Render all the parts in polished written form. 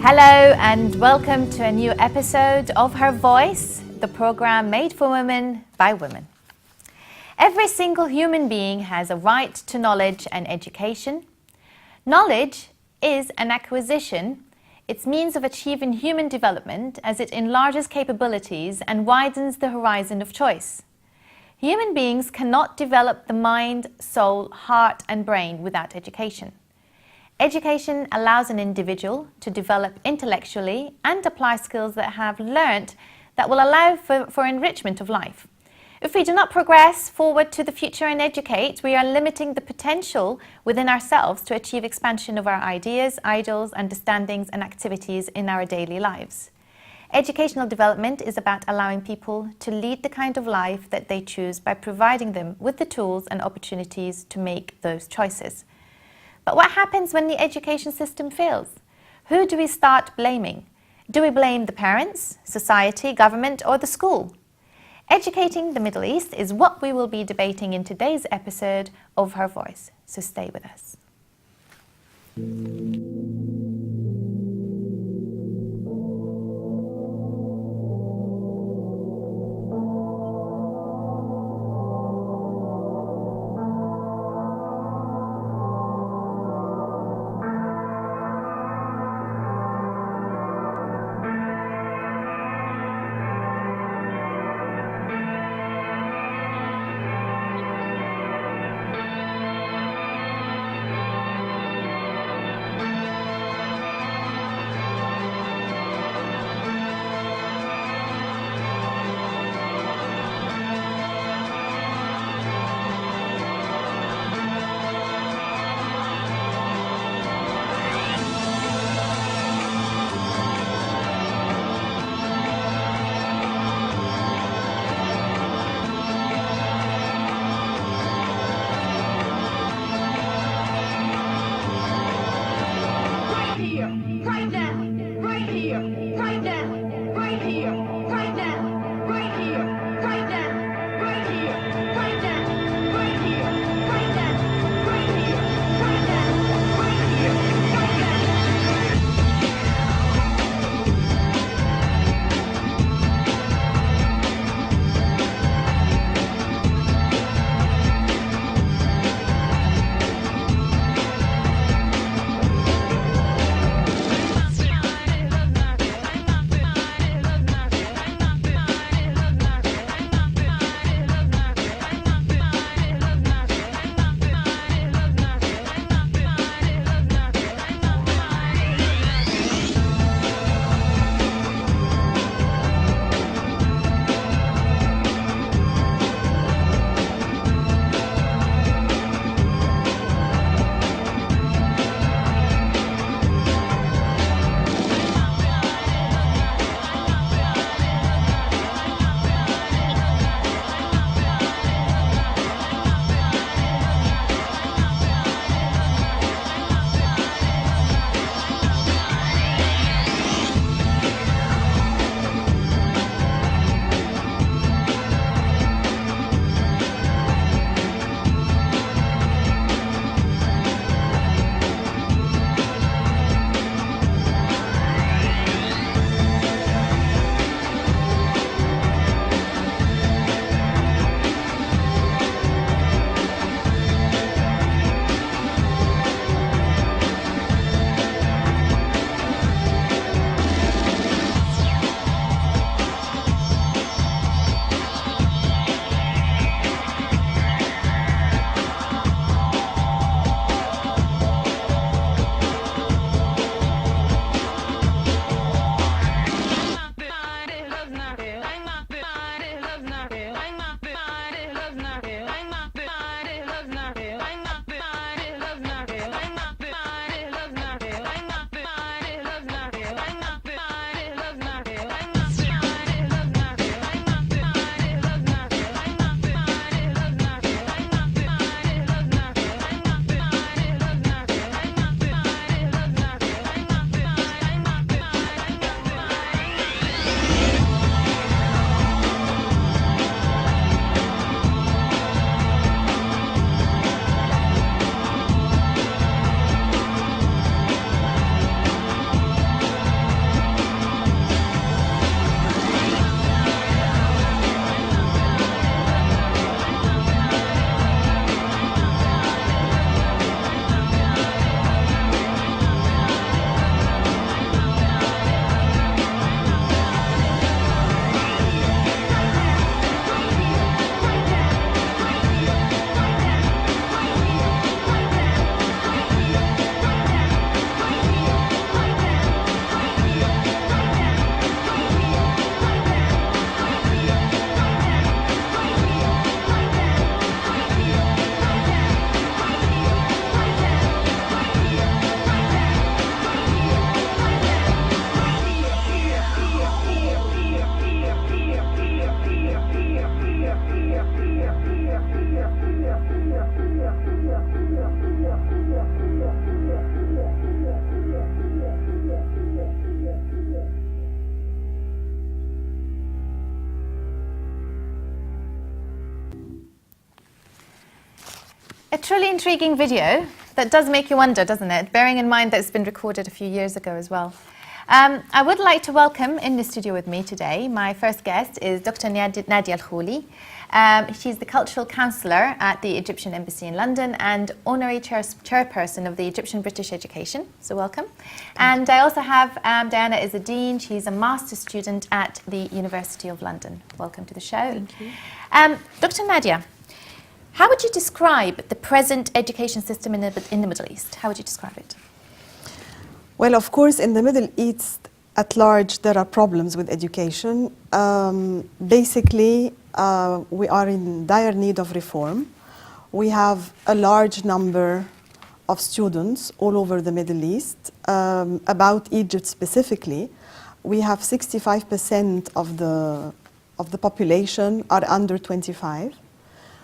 Hello and welcome to a new episode of Her Voice, the program made for women by women. Every single human being has a right to knowledge and education. Knowledge is an acquisition. It's means of achieving human development as it enlarges capabilities and widens the horizon of choice. Human beings cannot develop the mind, soul, heart and brain without education. Education allows an individual to develop intellectually and apply skills that have learnt that will allow for enrichment of life. If we do not progress forward to the future and educate, we are limiting the potential within ourselves to achieve expansion of our ideas, ideals, understandings and activities in our daily lives. Educational development is about allowing people to lead the kind of life that they choose by providing them with the tools and opportunities to make those choices. But what happens when the education system fails? Who do we start blaming? Do we blame the parents, society, government, or the school? Educating the Middle East is what we will be debating in today's episode of Her Voice, so stay with us. A truly intriguing video that does make you wonder, doesn't it? Bearing in mind that it's been recorded a few years ago as well. I would like to welcome in the studio with me today, my first guest is Dr. Nadia Al-Khouli. She's the cultural counsellor at the Egyptian Embassy in London and honorary chairperson of the Egyptian British Education. So welcome. And I also have Diana is a dean. She's a master's student at the University of London. Welcome to the show. Thank you. Dr. Nadia, how would you describe the present education system in the Middle East? How would you describe it? Well, of course, in the Middle East at large, there are problems with education. Basically, we are in dire need of reform. We have a large number of students all over the Middle East. About Egypt specifically, we have 65% of the population are under 25,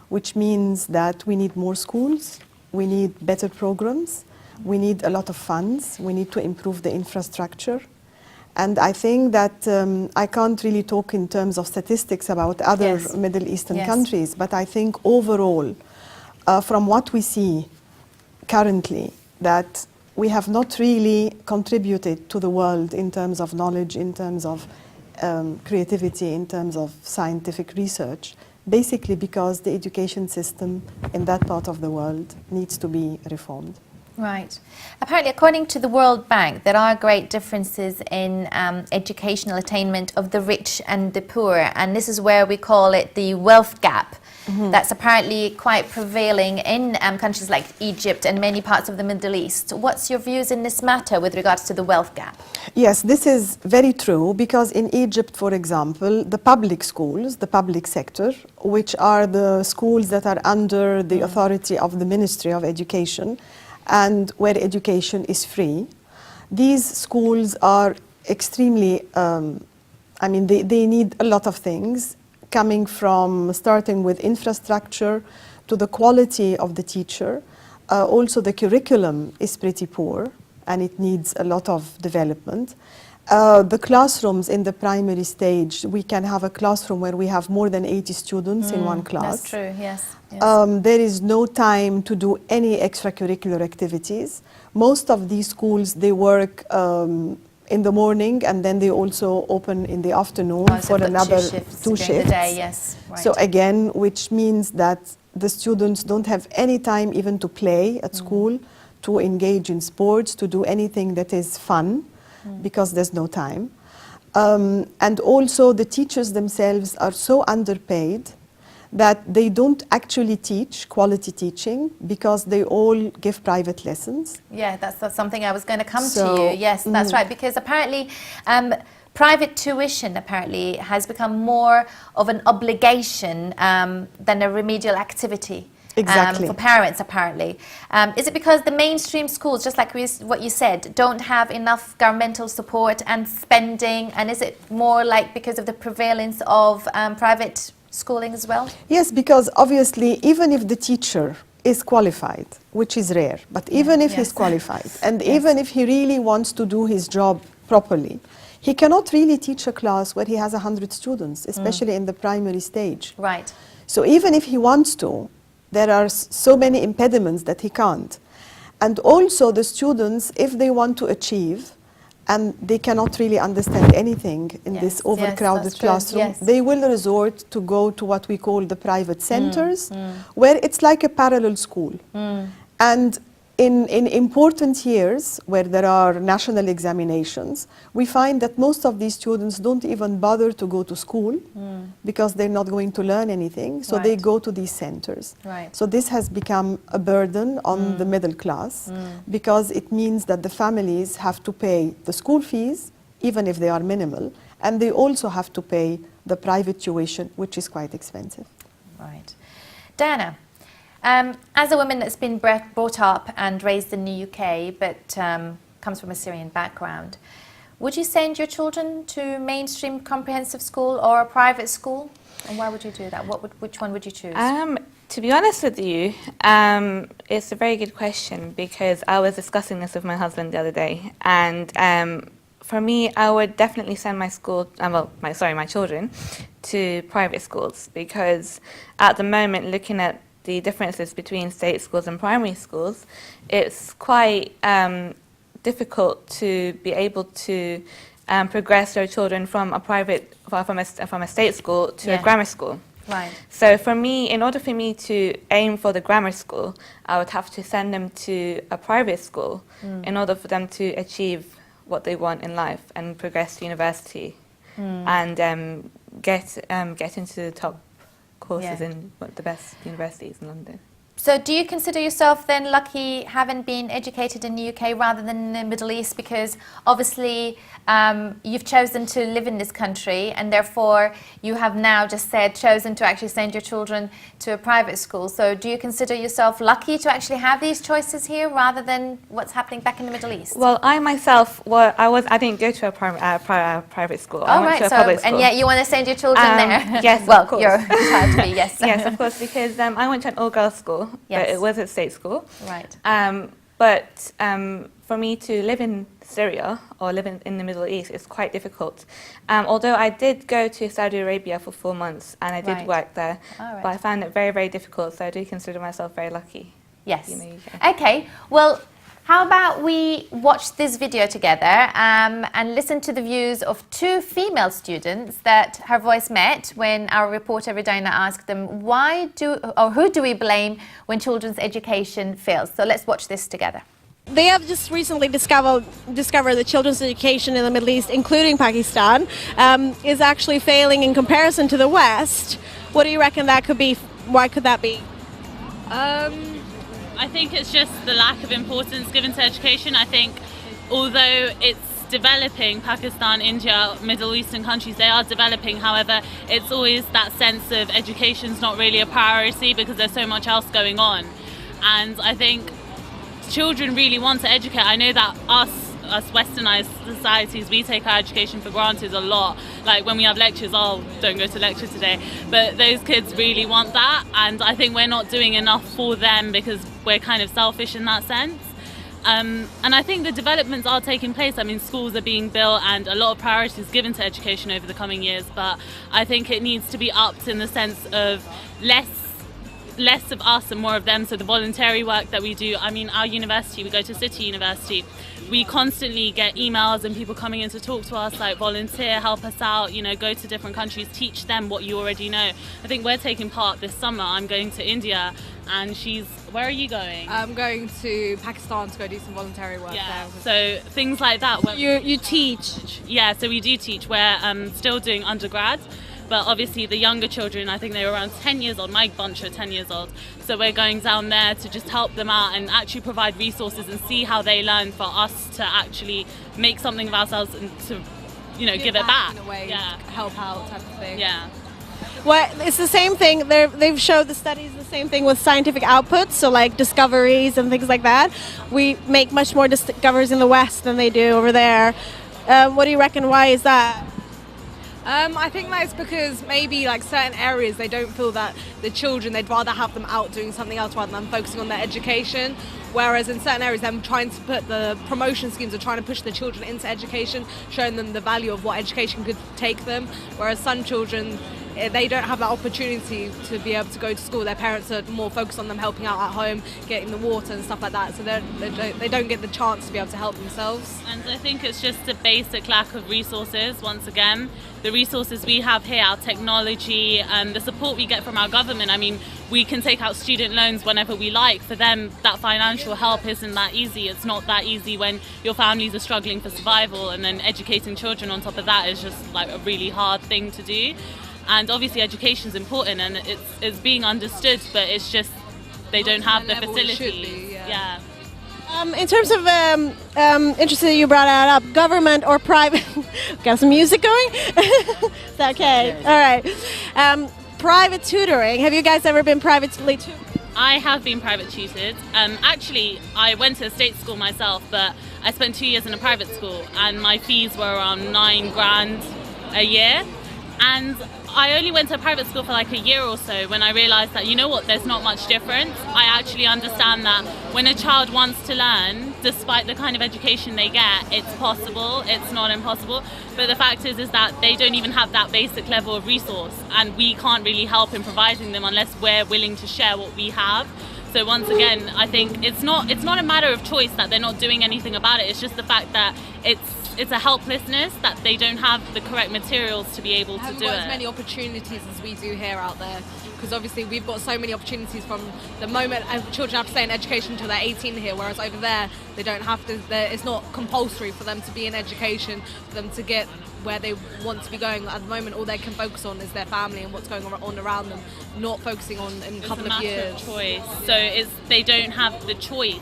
which means that we need more schools, we need better programs, we need a lot of funds, we need to improve the infrastructure. And I think that I can't really talk in terms of statistics about other Middle Eastern countries, but I think overall, from what we see currently, that we have not really contributed to the world in terms of knowledge, in terms of creativity, in terms of scientific research, basically because the education system in that part of the world needs to be reformed. Right. Apparently, according to the World Bank, there are great differences in educational attainment of the rich and the poor, and this is where we call it the wealth gap. That's apparently quite prevailing in countries like Egypt and many parts of the Middle East. What's your views in this matter with regards to the wealth gap? Yes, this is very true because in Egypt, for example, the public schools, the public sector, which are the schools that are under the authority of the Ministry of Education, and where education is free. These schools are extremely, they need a lot of things, coming from starting with infrastructure to the quality of the teacher. Also the curriculum is pretty poor and it needs a lot of development. The classrooms in the primary stage, we can have a classroom where we have more than 80 students in one class. That's true, yes. There is no time to do any extracurricular activities. Most of these schools, they work in the morning and then they also open in the afternoon for another two shifts. The day, yes. Right. So again, which means that the students don't have any time even to play at school, to engage in sports, to do anything that is fun, because there's no time. And also the teachers themselves are so underpaid that they don't actually teach quality teaching because they all give private lessons. Yeah, that's something I was going to come to you. Yes, that's right, because apparently private tuition apparently has become more of an obligation than a remedial activity. Exactly. For parents, apparently. Is it because the mainstream schools, just like what you said, don't have enough governmental support and spending? And is it more like because of the prevalence of private schooling as well? Yes, because obviously, even if the teacher is qualified, which is rare, but even if he's qualified, and even if he really wants to do his job properly, he cannot really teach a class where he has 100 students, especially in the primary stage. Right. So even if he wants to, there are so many impediments that he can't. And also the students, if they want to achieve, and they cannot really understand anything in this overcrowded classroom, they will resort to go to what we call the private centers, where it's like a parallel school. And in important years, where there are national examinations, we find that most of these students don't even bother to go to school because they're not going to learn anything, so they go to these centers. Right. So this has become a burden on the middle class because it means that the families have to pay the school fees, even if they are minimal, and they also have to pay the private tuition, which is quite expensive. Right. Diana, as a woman that's been brought up and raised in the UK, but comes from a Syrian background, would you send your children to mainstream comprehensive school or a private school? And why would you do that? Which one would you choose? To be honest with you, it's a very good question because I was discussing this with my husband the other day, and for me, I would definitely send my children to private schools because at the moment, looking at the differences between state schools and primary schools, it's quite difficult to be able to progress their children from a state school to a grammar school. Right. So for me, in order for me to aim for the grammar school, I would have to send them to a private school in order for them to achieve what they want in life and progress to university and get into the top courses in the best universities in London. So do you consider yourself then lucky having been educated in the UK rather than in the Middle East? Because obviously you've chosen to live in this country, and therefore you have now just said chosen to actually send your children to a private school. So do you consider yourself lucky to actually have these choices here rather than what's happening back in the Middle East? Well, I myself, I didn't go to a private school. I went to a public school. And yet you want to send your children there? Yes, well, of course. you're entitled to be, yes. Yes, of course, because I went to an all-girls school, Yes. but it was a state school. Right. But for me to live in Syria or live in the Middle East is quite difficult. Although I did go to Saudi Arabia for 4 months and I did Right. work there, All right. but I found it very, very difficult, so I do consider myself very lucky. Yes. in the UK. Okay. Well, how about we watch this video together and listen to the views of 2 female students that Her Voice met when our reporter Redina asked them who do we blame when children's education fails? So let's watch this together. They have just recently discovered that children's education in the Middle East, including Pakistan, is actually failing in comparison to the West. What do you reckon that could be? Why could that be? I think it's just the lack of importance given to education. I think although it's developing, Pakistan, India, Middle Eastern countries, they are developing. However, it's always that sense of education's not really a priority because there's so much else going on. And I think children really want to educate. I know that us westernized societies, we take our education for granted a lot. Like when we have lectures, oh, don't go to lecture today. But those kids really want that, and I think we're not doing enough for them because we're kind of selfish in that sense. And I think the developments are taking place. I mean, schools are being built and a lot of priority is given to education over the coming years, but I think it needs to be upped in the sense of less of us and more of them. So the voluntary work that we do, I mean, our university, we go to City University, we constantly get emails and people coming in to talk to us, like volunteer, help us out, you know, go to different countries, teach them what you already know. I think we're taking part this summer. I'm going to India and where are you going? I'm going to Pakistan to go do some voluntary work Yeah, there. so things like that. You teach. Yeah, so we do teach. We're still doing undergrad, but obviously the younger children, I think they were around 10 years old, my bunch are 10 years old, so we're going down there to just help them out and actually provide resources and see how they learn for us to actually make something of ourselves and to, you know, give it back. In a way, Yeah. help out type of thing. Yeah. Well, it's the same thing. They've showed the studies the same thing with scientific outputs, so like discoveries and things like that. We make much more discoveries in the West than they do over there. What do you reckon? Why is that? I think that's because maybe like certain areas they don't feel that the children, they'd rather have them out doing something else rather than focusing on their education. Whereas in certain areas, them trying to put the promotion schemes are trying to push the children into education, showing them the value of what education could take them. Whereas some children, they don't have that opportunity to be able to go to school. Their parents are more focused on them helping out at home, getting the water and stuff like that. So they don't get the chance to be able to help themselves. And I think it's just a basic lack of resources, once again. The resources we have here, our technology and the support we get from our government. I mean, we can take out student loans whenever we like. For them, that financial help isn't that easy. It's not that easy when your families are struggling for survival, and then educating children on top of that is just like a really hard thing to do. And obviously education is important and it's being understood, but it's just they don't have the level it should facilities. be, Yeah. In terms of, interested you brought that up, government or private, got some music going? Is that okay? All right. Private tutoring, have you guys ever been privately tutored? I have been private tutored. Actually, I went to a state school myself, but I spent 2 years in a private school and my fees were around £9,000 a year. And I only went to a private school for like a year or so when I realised that, you know what, there's not much difference. I actually understand that when a child wants to learn, despite the kind of education they get, it's possible, it's not impossible. But the fact is that they don't even have that basic level of resource, and we can't really help in providing them unless we're willing to share what we have. So once again, I think it's not a matter of choice that they're not doing anything about it. It's just the fact that it's a helplessness that they don't have the correct materials to be able to do it. As many opportunities as we do here out there, because obviously we've got so many opportunities from the moment children have to stay in education until they're 18 here, whereas over there they don't have to. It's not compulsory for them to be in education, for them to get where they want to be going. At the moment, all they can focus on is their family and what's going on around them, not focusing on in a couple of years. It's a matter of choice. So they don't have the choice.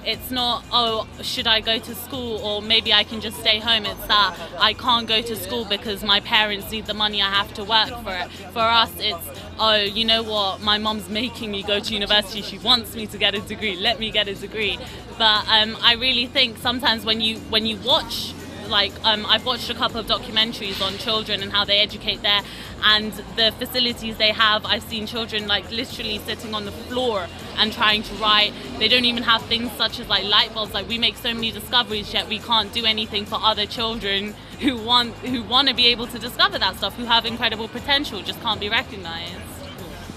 It's not, oh, should I go to school or maybe I can just stay home. It's that I can't go to school because my parents need the money, I have to work for it. For us, it's, oh, you know what, my mom's making me go to university, she wants me to get a degree, let me get a degree. But I really think sometimes when you watch, like I've watched a couple of documentaries on children and how they educate there and the facilities they have. I've seen children like literally sitting on the floor and trying to write. They don't even have things such as like light bulbs. Like we make so many discoveries, yet we can't do anything for other children who want to be able to discover that stuff, who have incredible potential, just can't be recognized.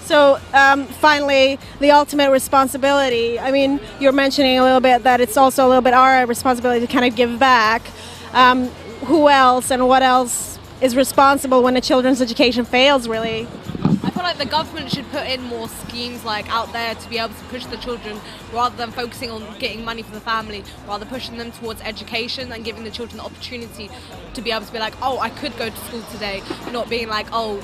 So finally, the ultimate responsibility. I mean, you're mentioning a little bit that it's also a little bit our responsibility to kind of give back. Who else and what else is responsible when a children's education fails, really? I feel like the government should put in more schemes like out there to be able to push the children rather than focusing on getting money for the family, rather pushing them towards education and giving the children the opportunity to be able to be like, oh, I could go to school today, not being like, oh,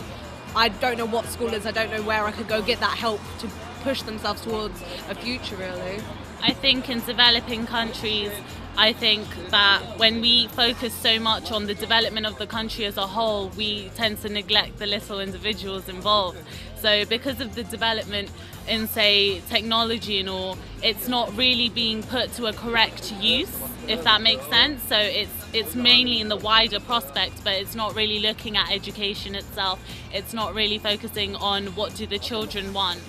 I don't know what school is, I don't know where I could go get that help to push themselves towards a future, really. I think in developing countries, I think that when we focus so much on the development of the country as a whole, we tend to neglect the little individuals involved. So because of the development in, say, technology and all, it's not really being put to a correct use, if that makes sense. So it's mainly in the wider prospect, but it's not really looking at education itself. It's not really focusing on what do the children want.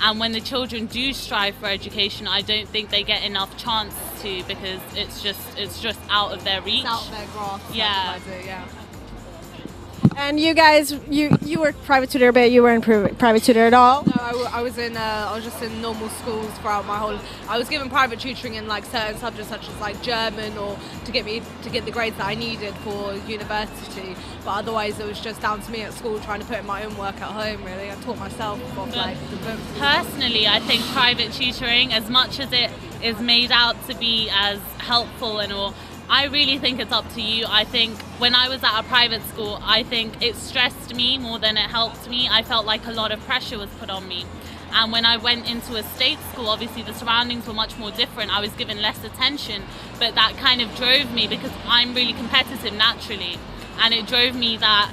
And when the children do strive for education, I don't think they get enough chance to, because it's just out of their reach. It's out of their grasp. Yeah. Yeah. And you guys, you were private tutor, but you weren't private tutor at all? No, I was just in normal schools throughout my whole. I was given private tutoring in like certain subjects such as like German, or to get the grades that I needed for university. But otherwise, it was just down to me at school trying to put in my own work at home. Really, I taught myself off like the books. Personally, I think private tutoring, as much as it is made out to be as helpful and all, I really think it's up to you. I think when I was at a private school, I think it stressed me more than it helped me. I felt like a lot of pressure was put on me. And when I went into a state school, obviously the surroundings were much more different. I was given less attention, but that kind of drove me, because I'm really competitive naturally. And it drove me that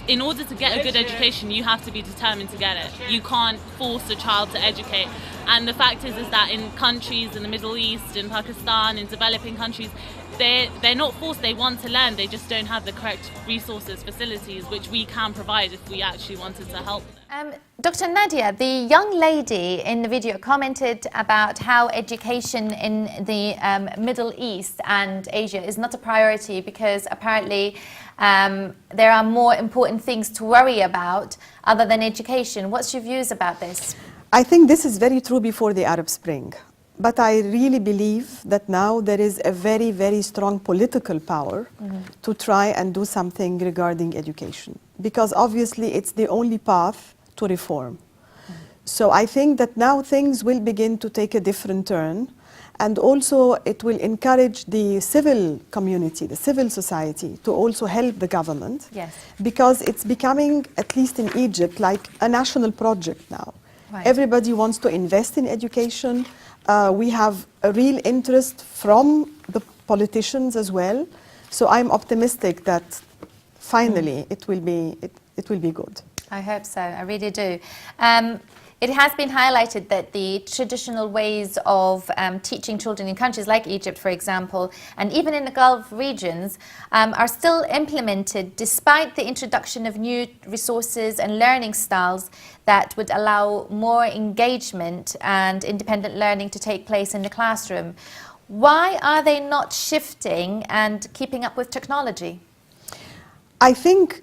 in order to get a good education, you have to be determined to get it. You can't force a child to educate. And the fact is that in countries in the Middle East, in Pakistan, in developing countries, they're not forced, they want to learn, they just don't have the correct resources, facilities, which we can provide if we actually wanted to help them. Dr. Nadia, the young lady in the video commented about how education in the Middle East and Asia is not a priority because apparently there are more important things to worry about other than education. What's your views about this? I think this is very true before the Arab Spring. But I really believe that now there is a very, very strong political power to try and do something regarding education. Because obviously it's the only path to reform. So I think that now things will begin to take a different turn. And also it will encourage the civil community, the civil society, to also help the government. Yes. Because it's becoming, at least in Egypt, like a national project now. Right. Everybody wants to invest in education. We have a real interest from the politicians as well. So I'm optimistic that finally it will be good. I hope so, I really do. It has been highlighted that the traditional ways of teaching children in countries like Egypt, for example, and even in the Gulf regions, are still implemented despite the introduction of new resources and learning styles that would allow more engagement and independent learning to take place in the classroom. Why are they not shifting and keeping up with technology? I think,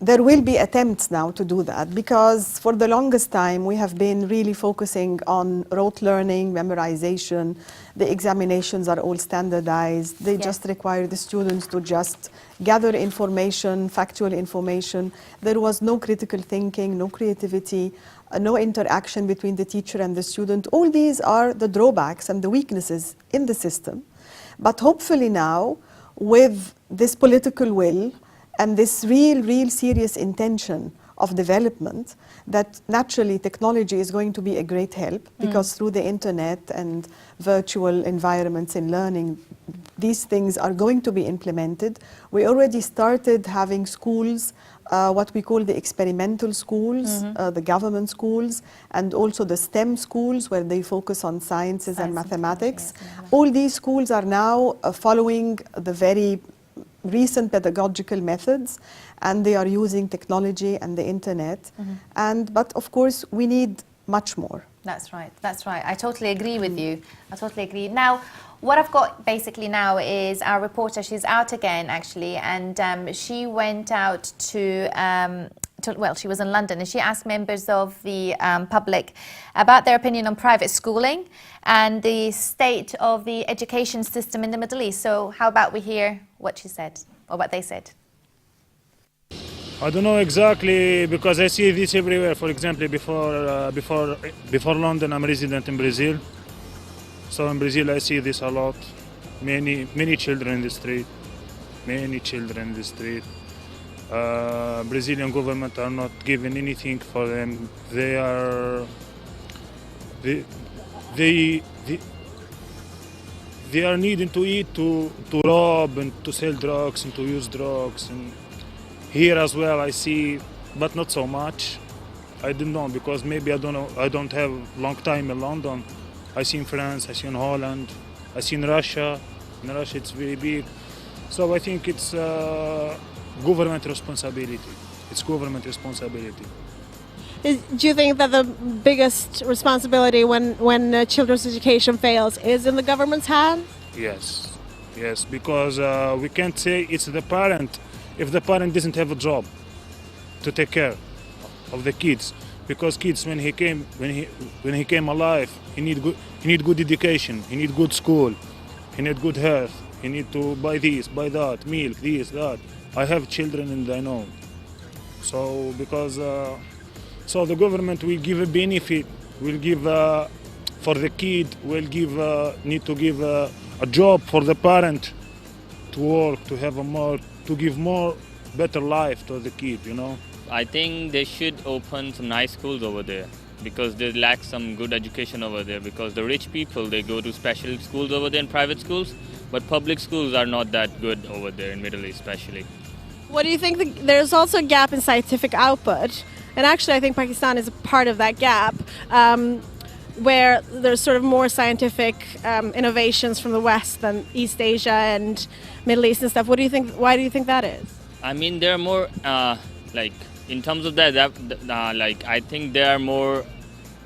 there will be attempts now to do that, because for the longest time we have been really focusing on rote learning, memorization. The examinations are all standardized. They just require the students to just gather information, factual information. There was no critical thinking, no creativity, no interaction between the teacher and the student. All these are the drawbacks and the weaknesses in the system. But hopefully now, with this political will and this real serious intention of development, that naturally technology is going to be a great help, because through the internet and virtual environments in learning, these things are going to be implemented. We already started having schools, what we call the experimental schools, the government schools, and also the STEM schools, where they focus on sciences and mathematics. All these schools are now following the very recent pedagogical methods, and they are using technology and the internet. But of course, we need much more. That's right, that's right. I totally agree with you. I totally agree. Now, what I've got basically now is our reporter. She's out again, actually, and she went out well, she was in London, and she asked members of the public about their opinion on private schooling and the state of the education system in the Middle East. So how about we hear what she said, or what they said? I don't know exactly, because I see this everywhere. For example, before London, I'm resident in Brazil. So in Brazil, I see this a lot. Many children in the street. Many children in the street. Brazilian government are not giving anything for them. They are needing to eat, to rob and to sell drugs and to use drugs. And here as well I see, but not so much. I don't know, because maybe I don't know. I don't have long time in London. I see in France, I see in Holland, I see in Russia. In Russia it's very big. So I think it's government responsibility. It's government responsibility. Do you think that the biggest responsibility when children's education fails is in the government's hands? Yes, because we can't say it's the parent if the parent doesn't have a job to take care of the kids. Because kids, when he came alive, he need good education, he need good school, he need good health, he need to buy this, buy that, milk, this, that. I have children and I know. So because so the government will give a benefit, will give for the kid, will give need to give a job for the parent to work, to have to give more better life to the kid, you know. I think they should open some nice schools over there, because they lack some good education over there, because the rich people, they go to special schools over there and private schools, but public schools are not that good over there in Middle East especially. What do you think? There's also a gap in scientific output, and actually I think Pakistan is a part of that gap, where there's sort of more scientific innovations from the West than East Asia and Middle East and stuff. What do you think? Why do you think that is? I mean, there are more in terms of that, I think there are more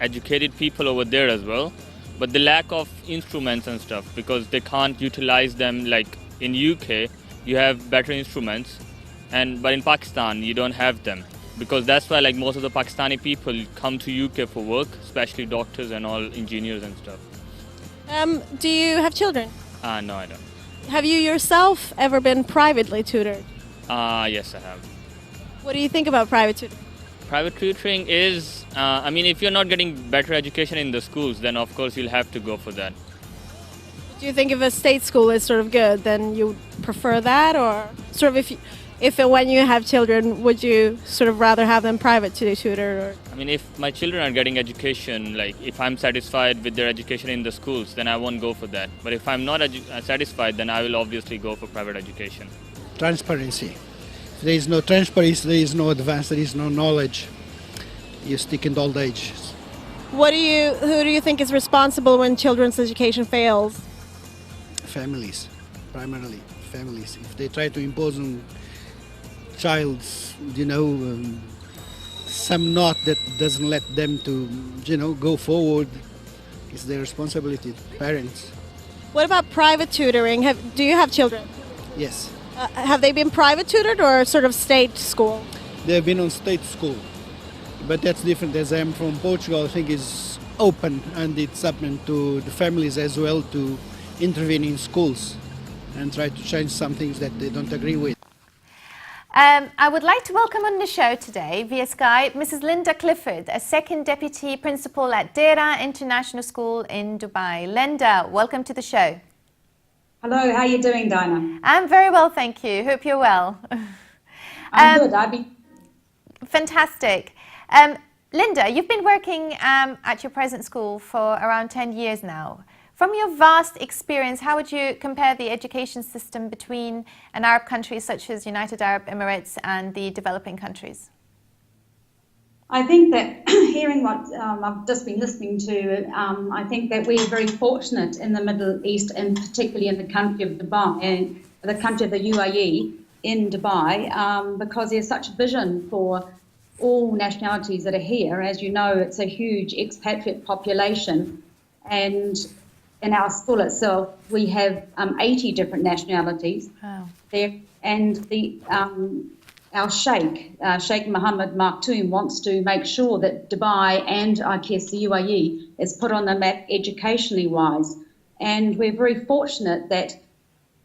educated people over there as well, but the lack of instruments and stuff, because they can't utilize them. Like in UK, you have better instruments, but in Pakistan, you don't have them, because that's why most of the Pakistani people come to UK for work, especially doctors and all engineers and stuff. Do you have children? No, I don't. Have you yourself ever been privately tutored? Yes, I have. What do you think about private tutoring? Private tutoring is, if you're not getting better education in the schools, then of course you'll have to go for that. Do you think if a state school is sort of good, then you prefer that? Or sort of when you have children, would you sort of rather have them private tutored? Or? If my children are getting education, if I'm satisfied with their education in the schools, then I won't go for that. But if I'm not satisfied, then I will obviously go for private education. Transparency. If there is no transparency, there is no advance, there is no knowledge. you stick in old age. Who do you think is responsible when children's education fails? Families, primarily families. If they try to impose on child's, some knot that doesn't let them to, go forward, it's their responsibility, parents. What about private tutoring? Do you have children? Yes, Have they been private tutored or sort of state school? they've been on state school, but that's different. As I'm from Portugal, I think it's open and it's up to the families as well to intervene in schools and try to change some things that they don't agree with. I would like to welcome on the show today via Skype Mrs. Linda Clifford, a second deputy principal at Dera International School in Dubai. Linda, welcome to the show. Hello, how are you doing, Dinah? I'm very well, thank you. Hope you're well. I'm good. I've been... Fantastic. Linda, you've been working at your present school for around 10 years now. From your vast experience, how would you compare the education system between an Arab country such as United Arab Emirates and the developing countries? I think that hearing what I've just been listening to, I think that we're very fortunate in the Middle East, and particularly in the country of Dubai, and the country of the UAE in Dubai, because there's such vision for all nationalities that are here. As you know, it's a huge expatriate population, and in our school itself, we have 80 different nationalities there, and our Sheikh Mohammed Maktoum wants to make sure that Dubai and I guess the UAE is put on the map educationally wise, and we're very fortunate that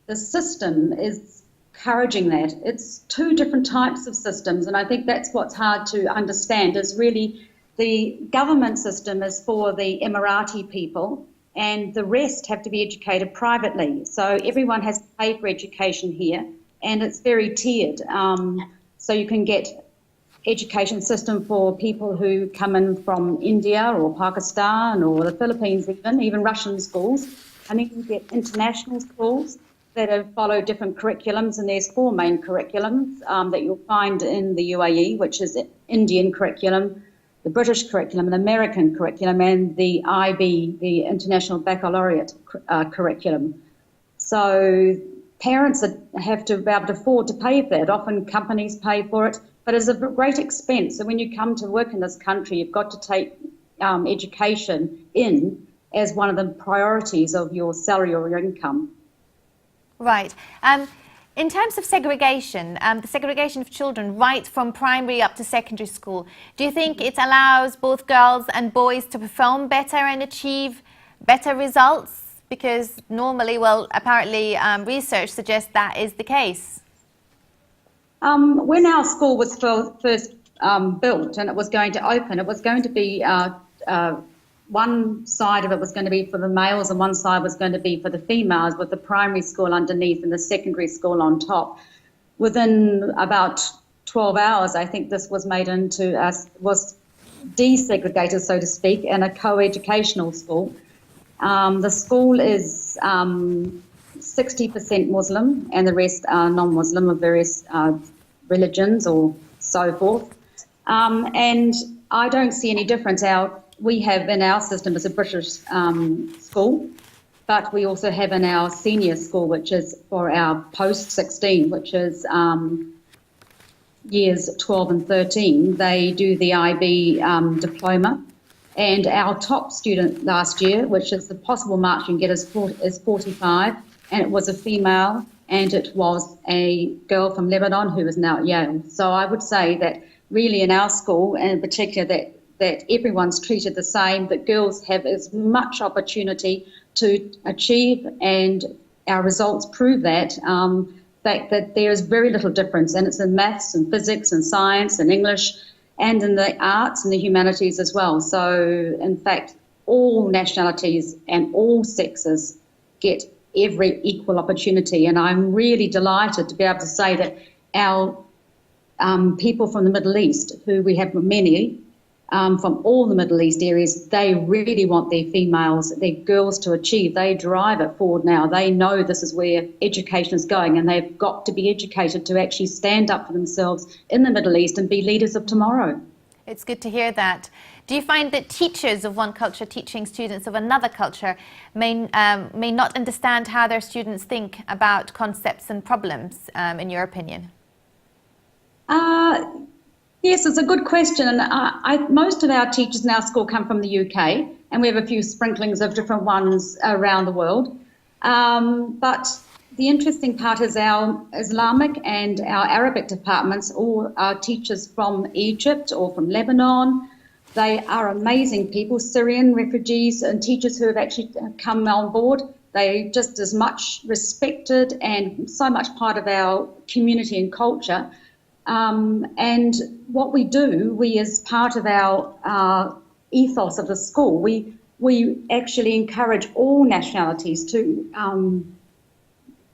the system is encouraging that. It's two different types of systems, and I think that's what's hard to understand, is really the government system is for the Emirati people, and the rest have to be educated privately. So everyone has to pay for education here, and it's very tiered. So you can get education system for people who come in from India or Pakistan or the Philippines, even Russian schools, and then you get international schools that have followed different curriculums, and there's 4 main curriculums that you'll find in the UAE, which is Indian curriculum, the British curriculum, an American curriculum, and the IB, the International Baccalaureate curriculum. So parents have to be able to afford to pay for that. Often companies pay for it, but it's a great expense. So when you come to work in this country, you've got to take education in as one of the priorities of your salary or your income. Right. In terms of segregation, the segregation of children right from primary up to secondary school, do you think it allows both girls and boys to perform better and achieve better results? Because normally, well, apparently research suggests that is the case. When our school was first built and it was going to open, it was going to be one side of it was going to be for the males and one side was going to be for the females, with the primary school underneath and the secondary school on top. Within about 12 hours, I think this was made into, was desegregated, so to speak, and a co-educational school. The school is 60% Muslim and the rest are non-Muslim of various religions or so forth. And I don't see any difference. We have in our system as a British school, but we also have in our senior school, which is for our post-16, which is years 12 and 13. They do the IB diploma. And our top student last year, which is the possible mark you can get, is 45, and it was a female, and it was a girl from Lebanon who is now at Yale. So I would say that really in our school, and in particular that everyone's treated the same, that girls have as much opportunity to achieve, and our results prove that, that there is very little difference, and it's in maths and physics and science and English and in the arts and the humanities as well. So, in fact, all nationalities and all sexes get every equal opportunity, and I'm really delighted to be able to say that our people from the Middle East, who we have many, from all the Middle East areas, they really want their females, their girls to achieve. They drive it forward now. They know this is where education is going, and they've got to be educated to actually stand up for themselves in the Middle East and be leaders of tomorrow. It's good to hear that. Do you find that teachers of one culture teaching students of another culture may not understand how their students think about concepts and problems, in your opinion? Yes, it's a good question. And most of our teachers in our school come from the UK, and we have a few sprinklings of different ones around the world. But the interesting part is our Islamic and our Arabic departments all are teachers from Egypt or from Lebanon. They are amazing people, Syrian refugees and teachers who have actually come on board. They're just as much respected and so much part of our community and culture. And what we do, we as part of our ethos of the school, we actually encourage all nationalities to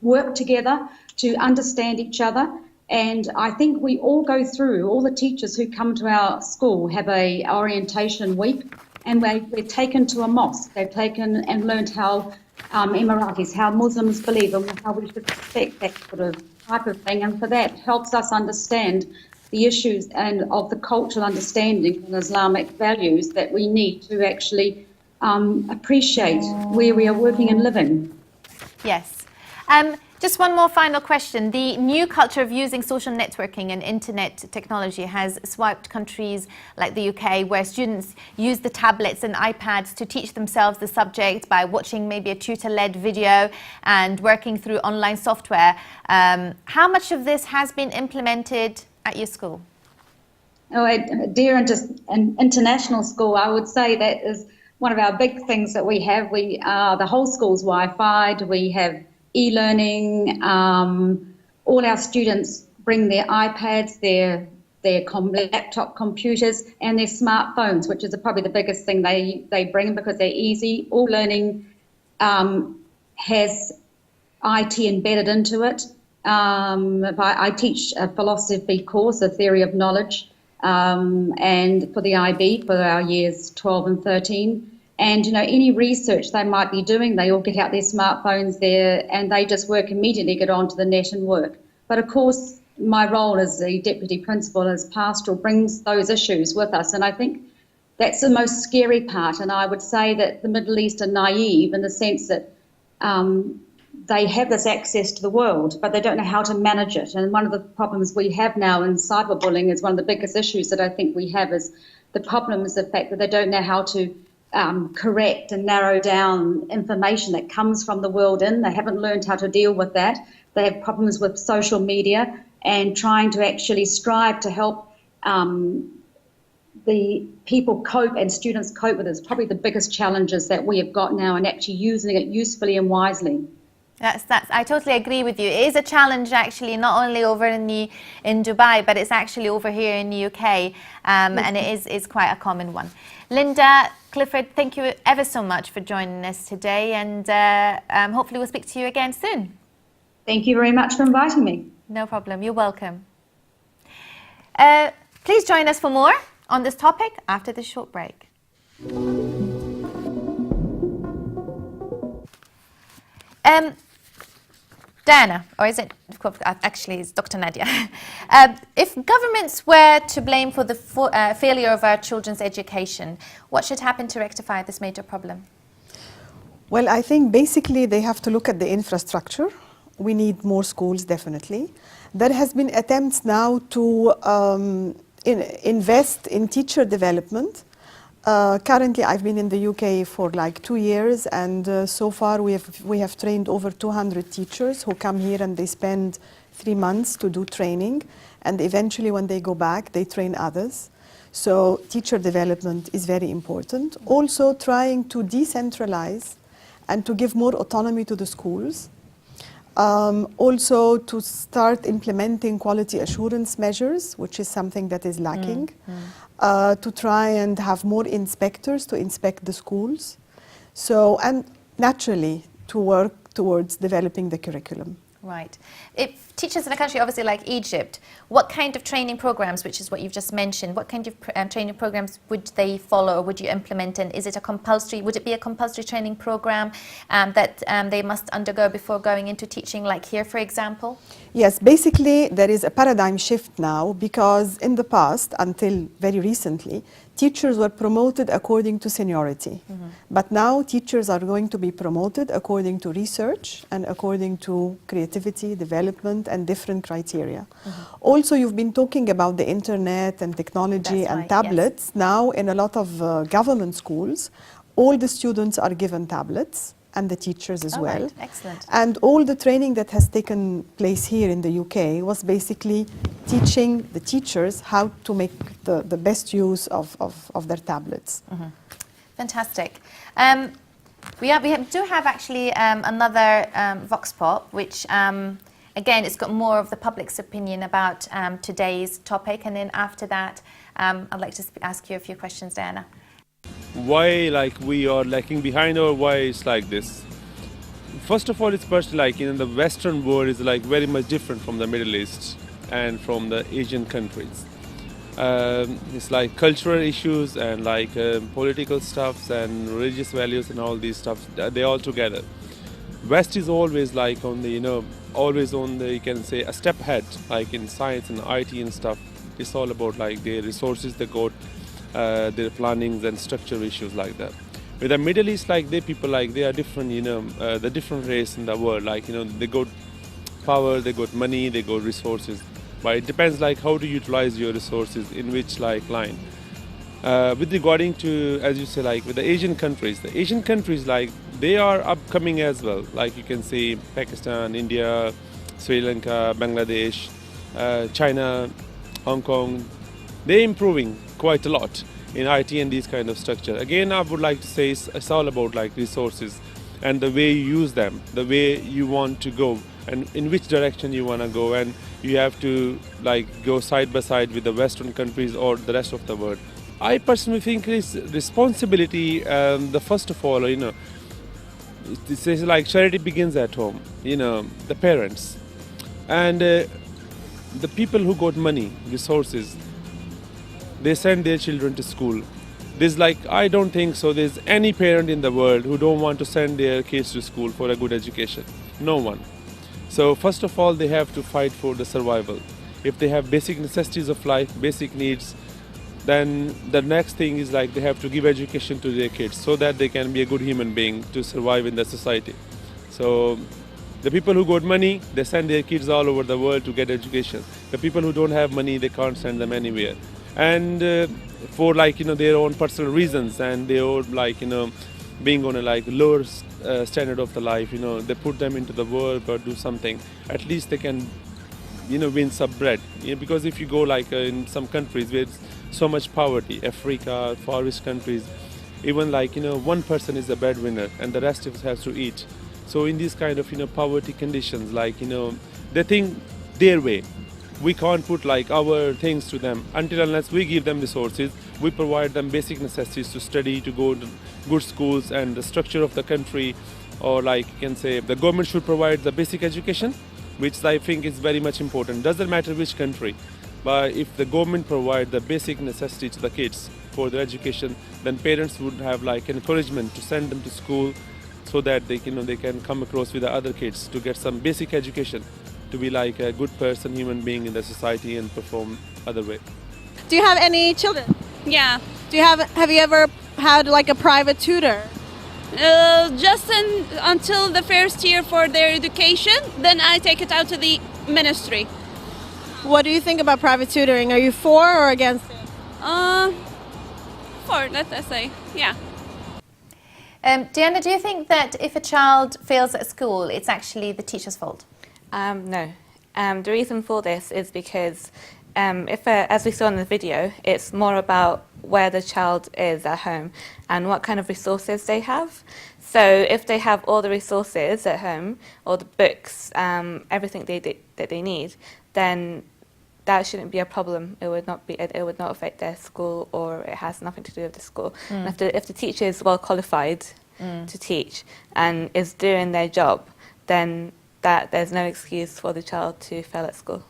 work together, to understand each other. And I think we all go through, all the teachers who come to our school have a orientation week, and we're taken to a mosque. They've taken and learned how Emiratis, how Muslims believe, and how we should respect that sort of type of thing. And for that helps us understand the issues and of the cultural understanding and Islamic values that we need to actually appreciate where we are working and living. Yes. Just one more final question. The new culture of using social networking and internet technology has swept countries like the UK, where students use the tablets and iPads to teach themselves the subject by watching maybe a tutor-led video and working through online software. How much of this has been implemented at your school? Oh, at Deer International School, I would say that is one of our big things that we have. The whole school's Wi-Fi'd. We have e-learning. All our students bring their iPads, their laptop computers, and their smartphones, which is probably the biggest thing they bring because they're easy. All learning has IT embedded into it. I teach a philosophy course, a theory of knowledge, and for the IB for our years 12 and 13. And, any research they might be doing, they all get out their smartphones there and they just work immediately, get onto the net and work. But of course, my role as the deputy principal, as pastoral, brings those issues with us. And I think that's the most scary part. And I would say that the Middle East are naive in the sense that they have this access to the world, but they don't know how to manage it. And one of the problems we have now in cyberbullying is one of the biggest issues that I think we have is the problem is the fact that they don't know how to correct and narrow down information that comes from the world in. They haven't learned how to deal with that. They have problems with social media and trying to actually strive to help the people cope and students cope with it is probably the biggest challenges that we have got now, and actually using it usefully and wisely. I totally agree with you. It is a challenge actually, not only over in Dubai, but it's actually over here in the UK, and it is quite a common one. Linda, Clifford, thank you ever so much for joining us today, and hopefully we'll speak to you again soon. Thank you very much for inviting me. No problem, you're welcome. Please join us for more on this topic after this short break. Diana, or is it, actually it's Dr. Nadia. If governments were to blame for the failure of our children's education, what should happen to rectify this major problem? Well, I think basically they have to look at the infrastructure. We need more schools, definitely. There has been attempts now to invest in teacher development. Currently, I've been in the UK for like 2 years, and so far we have trained over 200 teachers who come here and they spend 3 months to do training, and eventually when they go back, they train others. So teacher development is very important. Also trying to decentralize and to give more autonomy to the schools. Also to start implementing quality assurance measures, which is something that is lacking. To try and have more inspectors to inspect the schools. So, and naturally to work towards developing the curriculum. Right. If teachers in a country obviously like Egypt, what kind of training programs, which is what you've just mentioned, what kind of training programs would they follow or would you implement? And is it a compulsory, would it be a compulsory training program that they must undergo before going into teaching, like here, for example? Yes, basically there is a paradigm shift now, because in the past, until very recently, teachers were promoted according to seniority. But now teachers are going to be promoted according to research and according to creativity, development, and different criteria. Also, you've been talking about the internet and technology That's and right, tablets. yes. Now, in a lot of government schools, all the students are given tablets, and the teachers as All well. right, excellent. And all the training that has taken place here in the UK was basically teaching the teachers how to make the best use of their tablets. Fantastic. We do have actually another Vox Pop, which again, it's got more of the public's opinion about today's topic. And then after that, I'd like to ask you a few questions, Diana. Why like we are lacking behind, or why it's like this? First of all, it's personally like in the Western world is like very much different from the Middle East and from the Asian countries. It's like cultural issues and like political stuffs and religious values and all these stuff. They all together. West is always like on the always on the, you can say, a step ahead, like in science and IT and stuff. It's all about like the resources they got. Their plannings and structure issues like that. With the Middle East, like they people like they are different, the different race in the world. Like they got power, they got money, they got resources. But it depends like how to utilize your resources in which like line. With regarding to, as you say, like with the Asian countries like they are upcoming as well. Like you can see Pakistan, India, Sri Lanka, Bangladesh, China, Hong Kong. They're improving quite a lot in IT and these kind of structure. Again, I would like to say it's all about like resources and the way you use them, the way you want to go and in which direction you want to go, and you have to like go side by side with the Western countries or the rest of the world. I personally think it's responsibility, the first of all, it says like charity begins at home, the parents and the people who got money, resources. They send their children to school. There's like, I don't think so there's any parent in the world who don't want to send their kids to school for a good education. No one. So first of all, they have to fight for the survival. If they have basic necessities of life, basic needs, then the next thing is like they have to give education to their kids so that they can be a good human being to survive in the society. So the people who got money, they send their kids all over the world to get education. The people who don't have money, they can't send them anywhere. And for like their own personal reasons and their own like being on a like lower standard of the life, they put them into the work or do something. At least they can win some bread. Because if you go like in some countries where it's so much poverty, Africa, Far East countries, even like one person is a breadwinner and the rest of us has to eat. So in these kind of poverty conditions, like they think their way. We can't put like our things to them until unless we give them resources, we provide them basic necessities to study, to go to good schools, and the structure of the country, or like you can say the government should provide the basic education, which I think is very much important. Doesn't matter which country, but if the government provide the basic necessities to the kids for their education, then parents would have like encouragement to send them to school so that they can come across with the other kids to get some basic education, to be like a good person, human being in the society and perform other way. Do you have any children? Yeah. Have you ever had like a private tutor? Just until the first year for their education, then I take it out to the ministry. What do you think about private tutoring? Are you for or against it? For, let's say, yeah. Diana, do you think that if a child fails at school, it's actually the teacher's fault? No. The reason for this is because as we saw in the video, it's more about where the child is at home and what kind of resources they have. So if they have all the resources at home, all the books, everything that they need, then that shouldn't be a problem. It would not affect their school, or it has nothing to do with the school. And if the teacher is well qualified to teach and is doing their job, then that there's no excuse for the child to fail at school.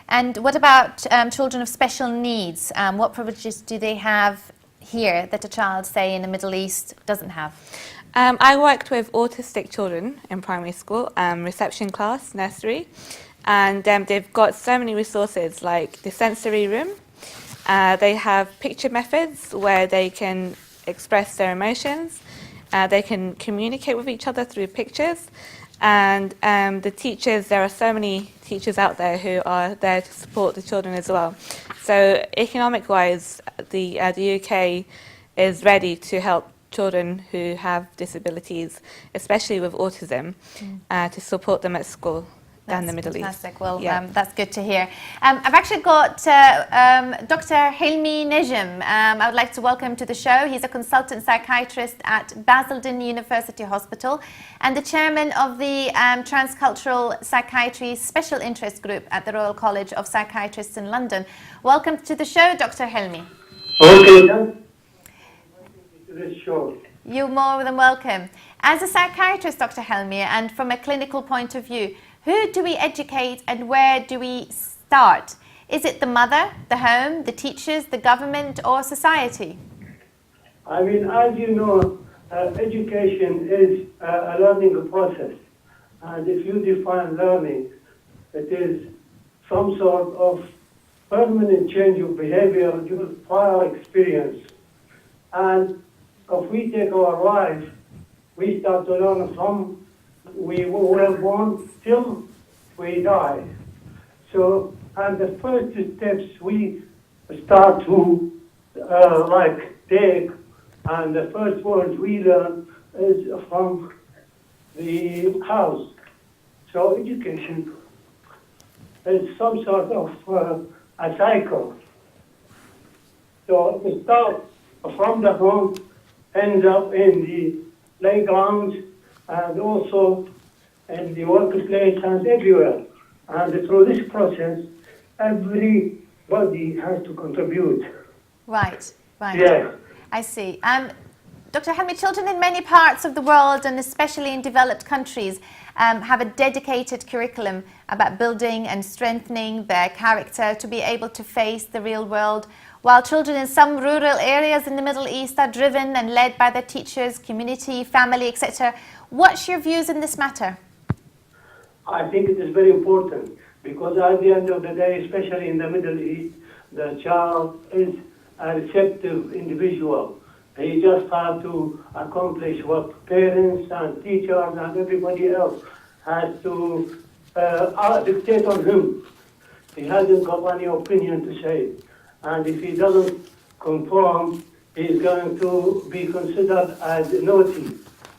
And what about children of special needs? What privileges do they have here that a child, say, in the Middle East doesn't have? I worked with autistic children in primary school, reception class, nursery, and they've got so many resources like the sensory room. They have picture methods where they can express their emotions. They can communicate with each other through pictures. And the teachers, there are so many teachers out there who are there to support the children as well. So economic-wise, the UK is ready to help children who have disabilities, especially with autism, to support them at school and the Middle fantastic. East. Well, Yeah. that's good to hear. I've actually got Dr. Hilmi Nejm. I would like to welcome to the show. He's a consultant psychiatrist at Basildon University Hospital and the chairman of the Transcultural Psychiatry Special Interest Group at the Royal College of Psychiatrists in London. Welcome to the show, Dr. Hilmi. Okay. This show. You're more than welcome. As a psychiatrist, Dr. Hilmi, and from a clinical point of view, who do we educate and where do we start? Is it the mother, the home, the teachers, the government, or society? I mean, as you know, education is a learning process. And if you define learning, it is some sort of permanent change of behavior due to prior experience. And if we take our life, we start to learn from we were born till we die. So, and the first steps we start to take, and the first words we learn is from the house. So education is some sort of a cycle. So it starts from the home, ends up in the playgrounds, and also in the workplace and everywhere. And through this process, everybody has to contribute. Right. Yeah. I see. Dr. Hilmi, children in many parts of the world, and especially in developed countries, have a dedicated curriculum about building and strengthening their character to be able to face the real world, while children in some rural areas in the Middle East are driven and led by their teachers, community, family, etc. What's your views in this matter? I think it is very important because at the end of the day, especially in the Middle East, the child is a receptive individual. He just has to accomplish what parents and teachers and everybody else has to dictate on him. He hasn't got any opinion to say. And if he doesn't conform, he's going to be considered as naughty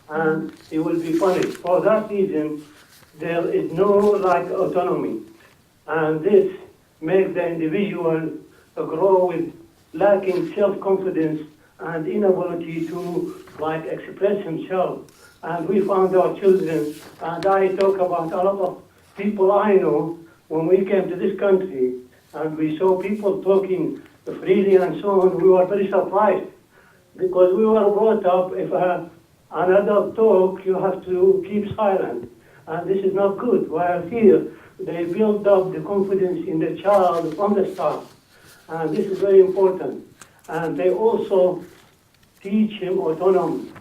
and he will be punished. For that reason, there is no autonomy. And this makes the individual grow with lacking self-confidence and inability to express himself. And we found our children, and I talk about a lot of people I know, when we came to this country and we saw people talking freely and so on, we were very surprised because we were brought up, if an adult talk, you have to keep silent. And this is not good. While here, they build up the confidence in the child from the start. And this is very important. And they also teach him autonomy.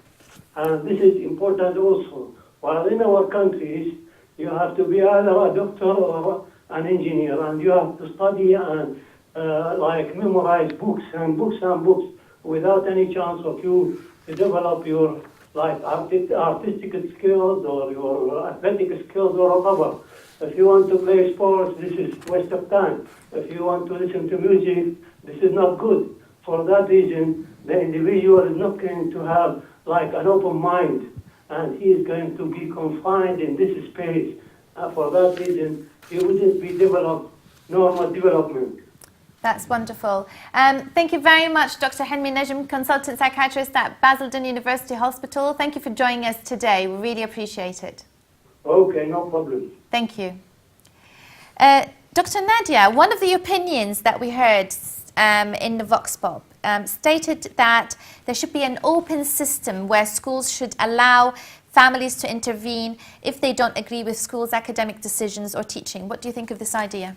And this is important also. While in our countries, you have to be either a doctor or an engineer, and you have to study and memorize books and books and books without any chance of you to develop your artistic skills or your athletic skills or whatever. If you want to play sports, this is waste of time. If you want to listen to music, this is not good. For that reason, the individual is not going to have an open mind, and he is going to be confined in this space. For that reason, he wouldn't be normal development. That's wonderful. Thank you very much, Dr. Hilmi Nejm, consultant psychiatrist at Basildon University Hospital. Thank you for joining us today. We really appreciate it. Okay, no problem. Thank you. Dr. Nadia, one of the opinions that we heard in the Vox Pop stated that there should be an open system where schools should allow families to intervene if they don't agree with schools' academic decisions or teaching. What do you think of this idea?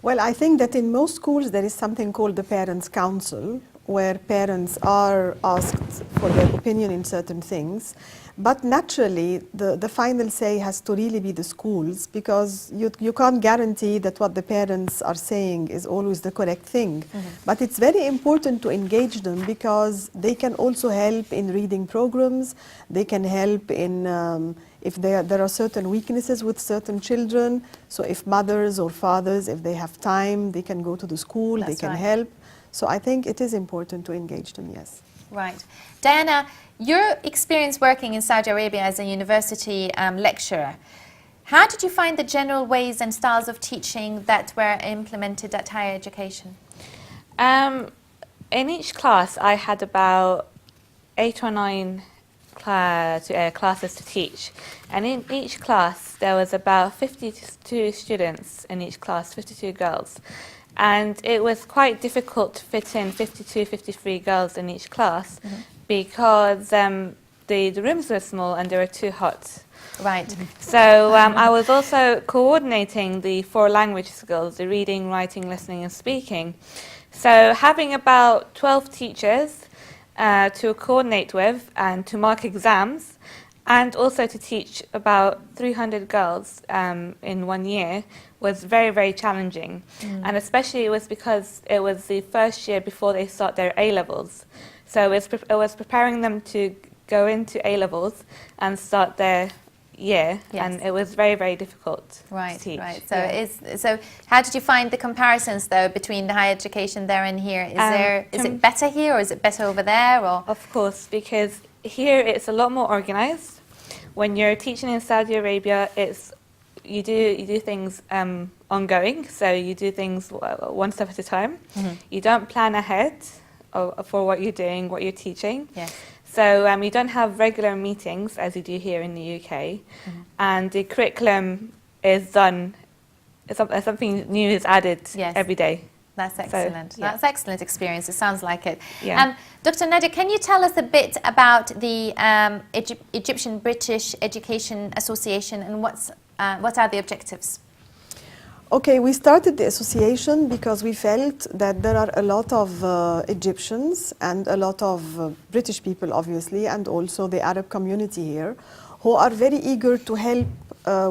Well, I think that in most schools there is something called the Parents' Council, where parents are asked for their opinion in certain things. But naturally, the final say has to really be the schools, because you can't guarantee that what the parents are saying is always the correct thing. But it's very important to engage them, because they can also help in reading programs. They can help in if there are certain weaknesses with certain children. So if mothers or fathers, if they have time, they can go to the school, they can help. So I think it is important to engage them, yes. Right. Diana, your experience working in Saudi Arabia as a university lecturer, how did you find the general ways and styles of teaching that were implemented at higher education? In each class, I had about 8 or 9 classes to teach. And in each class, there was about 52 students in each class, 52 girls. And it was quite difficult to fit in 52, 53 girls in each class because the rooms were small and they were too hot. Right. So I was also coordinating the 4 language skills, the reading, writing, listening and speaking. So having about 12 teachers to coordinate with and to mark exams, and also to teach about 300 girls in 1 year was very, very challenging. And especially it was because it was the first year before they start their A-levels. So it was preparing them to go into A-levels and start their year, and it was very, very difficult to teach. Right. So how did you find the comparisons, though, between the higher education there and here? Is it better here, or is it better over there? Or? Of course, because here it's a lot more organized. When you're teaching in Saudi Arabia, you do things ongoing, so you do things one step at a time. You don't plan ahead for what you're doing, what you're teaching. Yes. So you don't have regular meetings as you do here in the UK, and the curriculum is done. Something new is added every day. That's excellent. So, yeah. That's excellent experience. It sounds like it. Yeah. Dr. Nadia, can you tell us a bit about the Egyptian British Education Association and what are the objectives? Okay, we started the association because we felt that there are a lot of Egyptians and a lot of British people, obviously, and also the Arab community here, who are very eager to help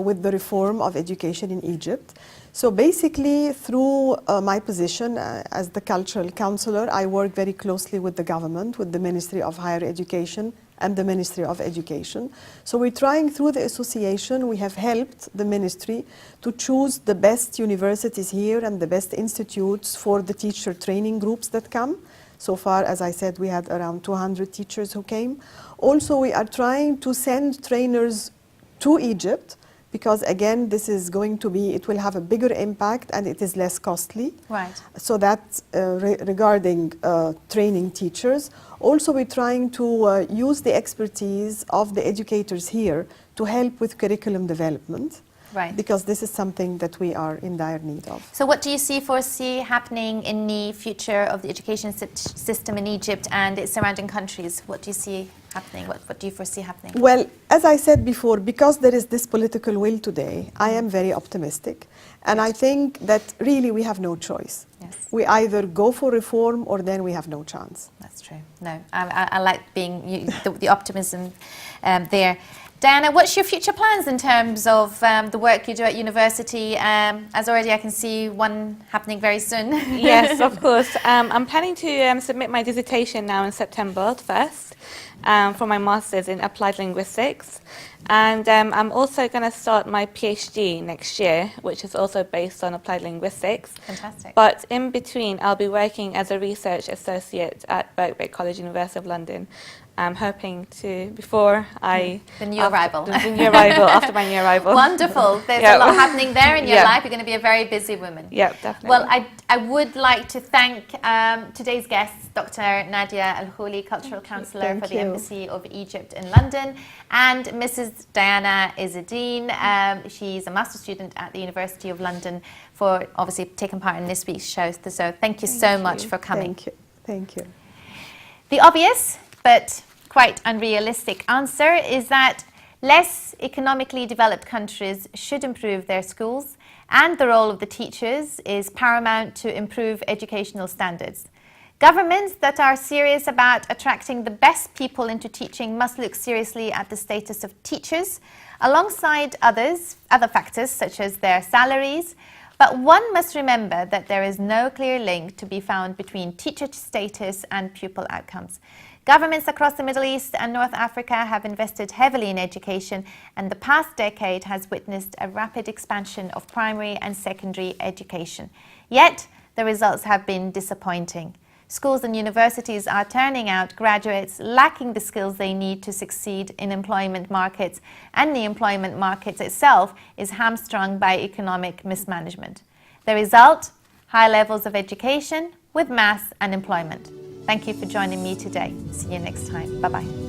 with the reform of education in Egypt. So basically, through my position as the cultural counselor, I work very closely with the government, with the Ministry of Higher Education and the Ministry of Education. So we're trying, through the association, we have helped the ministry to choose the best universities here and the best institutes for the teacher training groups that come. So far, as I said, we had around 200 teachers who came. Also, we are trying to send trainers to Egypt, because again, this is going to be, it will have a bigger impact and it is less costly. Right. So that's regarding training teachers. Also, we're trying to use the expertise of the educators here to help with curriculum development. Right. Because this is something that we are in dire need of. So what do you foresee happening in the future of the education system in Egypt and its surrounding countries? What do you see happening? What do you foresee happening? Well, as I said before, because there is this political will today, I am very optimistic. And I think that really we have no choice. Yes. We either go for reform or then we have no chance. That's true. No, I like being the optimism there. Diana, what's your future plans in terms of the work you do at university? As already I can see one happening very soon. Yes, of course. I'm planning to submit my dissertation now in September 1st for my master's in applied linguistics. And I'm also going to start my PhD next year, which is also based on applied linguistics. Fantastic. But in between, I'll be working as a research associate at Birkbeck College, University of London. I'm hoping to, before I... The new arrival. After my new arrival. Wonderful. There's a lot happening there in your life. You're going to be a very busy woman. Yeah, definitely. Well, I would like to thank today's guests, Dr. Nadia Al-Houli, Cultural Counsellor for the Embassy of Egypt in London, and Mrs. Diana Izzadeen. She's a master's student at the University of London, for obviously taking part in this week's show. So thank you so much for coming. Thank you. Thank you. The obvious, but quite unrealistic answer is that Less economically developed countries should improve their schools, and the role of the teachers is paramount to improve educational standards. Governments that are serious about attracting the best people into teaching must look seriously at the status of teachers, alongside other factors such as their salaries. But one must remember that there is no clear link to be found between teacher status and pupil outcomes. Governments across the Middle East and North Africa have invested heavily in education, and the past decade has witnessed a rapid expansion of primary and secondary education. Yet, the results have been disappointing. Schools and universities are turning out graduates lacking the skills they need to succeed in employment markets, and the employment market itself is hamstrung by economic mismanagement. The result? High levels of education with mass unemployment. Thank you for joining me today. See you next time. Bye-bye.